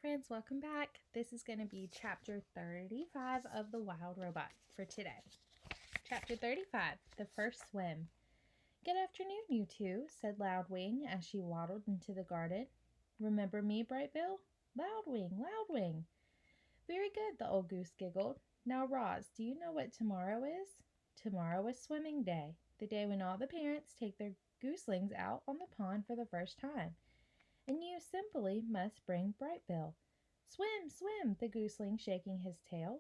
friends, welcome back. This is going to be chapter 35 of The Wild Robot for today. Chapter 35, The First Swim. Good afternoon, you two, said Loudwing as she waddled into the garden. Remember me, Brightbill? Loudwing, Loudwing. Very good, the old goose giggled. Now, Roz, do you know what tomorrow is? Tomorrow is swimming day, the day when all the parents take their gooselings out on the pond for the first time. And you simply must bring Brightbill. Swim, swim, the gooseling shaking his tail.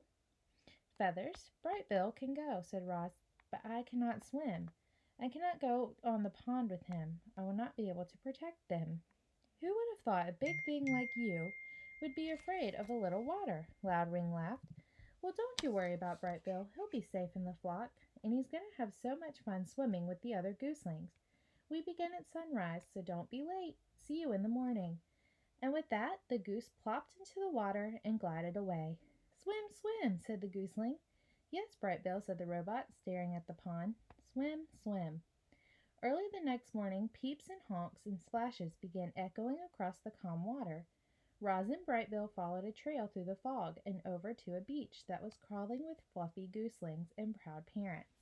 Feathers, Brightbill can go, said Roz, but I cannot swim. I cannot go on the pond with him. I will not be able to protect them. Who would have thought a big thing like you would be afraid of a little water? Loudwing laughed. Well, don't you worry about Brightbill. He'll be safe in the flock, and he's going to have so much fun swimming with the other gooselings. We begin at sunrise, so don't be late. See you in the morning. And with that, the goose plopped into the water and glided away. Swim, swim, said the gooseling. Yes, Brightbill, said the robot, staring at the pond. Swim, swim. Early the next morning, peeps and honks and splashes began echoing across the calm water. Roz and Brightbill followed a trail through the fog and over to a beach that was crawling with fluffy gooselings and proud parents.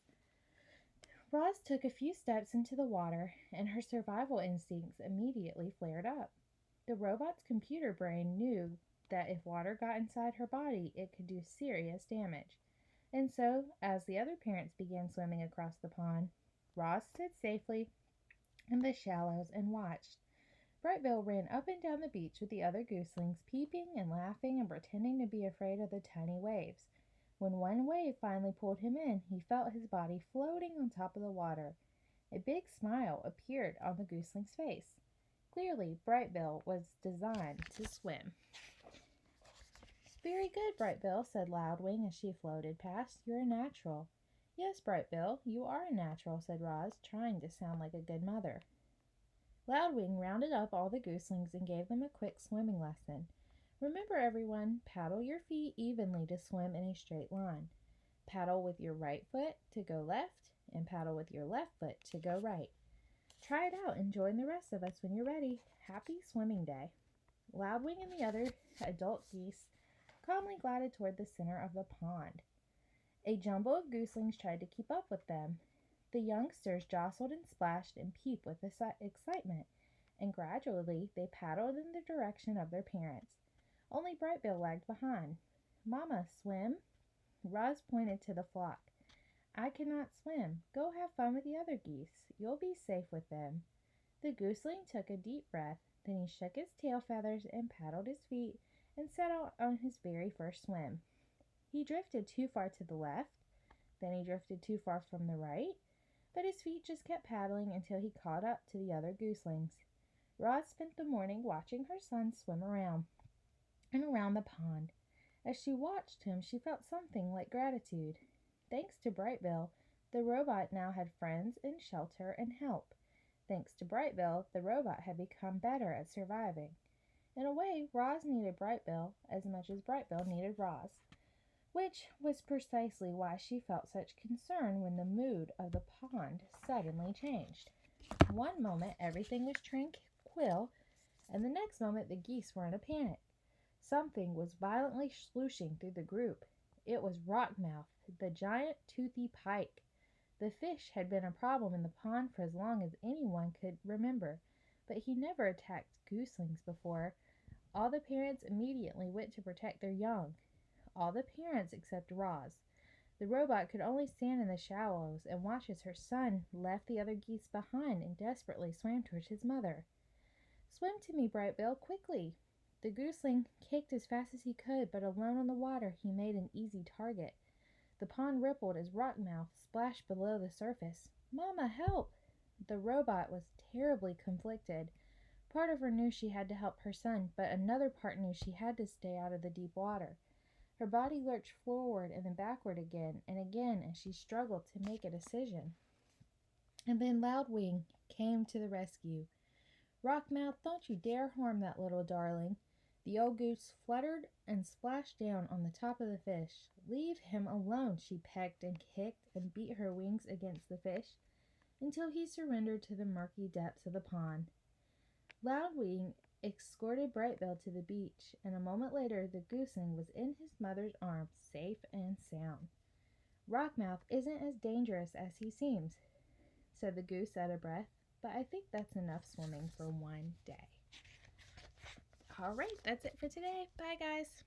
Roz took a few steps into the water, and her survival instincts immediately flared up. The robot's computer brain knew that if water got inside her body, it could do serious damage. And so, as the other parents began swimming across the pond, Roz stood safely in the shallows and watched. Brightbill ran up and down the beach with the other gooselings, peeping and laughing and pretending to be afraid of the tiny waves. When one wave finally pulled him in, he felt his body floating on top of the water. A big smile appeared on the gooseling's face. Clearly, Brightbill was designed to swim. Very good, Brightbill, said Loudwing as she floated past. You're a natural. Yes, Brightbill, you are a natural, said Roz, trying to sound like a good mother. Loudwing rounded up all the gooselings and gave them a quick swimming lesson. Remember, everyone, paddle your feet evenly to swim in a straight line. Paddle with your right foot to go left, and paddle with your left foot to go right. Try it out and join the rest of us when you're ready. Happy swimming day. Loudwing and the other adult geese calmly glided toward the center of the pond. A jumble of gooselings tried to keep up with them. The youngsters jostled and splashed and peeped with excitement, and gradually they paddled in the direction of their parents. Only Brightbill lagged behind. Mama, swim. Roz pointed to the flock. I cannot swim. Go have fun with the other geese. You'll be safe with them. The gooseling took a deep breath. Then he shook his tail feathers and paddled his feet and set out on his very first swim. He drifted too far to the left. Then he drifted too far from the right. But his feet just kept paddling until he caught up to the other gooselings. Roz spent the morning watching her son swim around and around the pond. As she watched him, she felt something like gratitude. Thanks to Brightbill, the robot now had friends and shelter and help. Thanks to Brightbill, the robot had become better at surviving. In a way, Roz needed Brightbill as much as Brightbill needed Roz, which was precisely why she felt such concern when the mood of the pond suddenly changed. One moment everything was tranquil, and the next moment the geese were in a panic. Something was violently slooshing through the group. It was Rockmouth, the giant toothy pike. The fish had been a problem in the pond for as long as anyone could remember, but he never attacked gooselings before. All the parents immediately went to protect their young. All the parents except Roz. The robot could only stand in the shallows and watch as her son left the other geese behind and desperately swam towards his mother. Swim to me, Brightbill, quickly. The gooseling kicked as fast as he could, but alone on the water he made an easy target. The pond rippled as Rockmouth splashed below the surface. Mama, help! The robot was terribly conflicted. Part of her knew she had to help her son, but another part knew she had to stay out of the deep water. Her body lurched forward and then backward again and again as she struggled to make a decision. And then Loudwing came to the rescue. Rockmouth, don't you dare harm that little darling. The old goose fluttered and splashed down on the top of the fish. Leave him alone, she pecked and kicked and beat her wings against the fish until he surrendered to the murky depths of the pond. Loudwing escorted Brightbill to the beach, and a moment later the gooseling was in his mother's arms, safe and sound. Rockmouth isn't as dangerous as he seems, said the goose out of breath, but I think that's enough swimming for one day. All right, that's it for today. Bye, guys.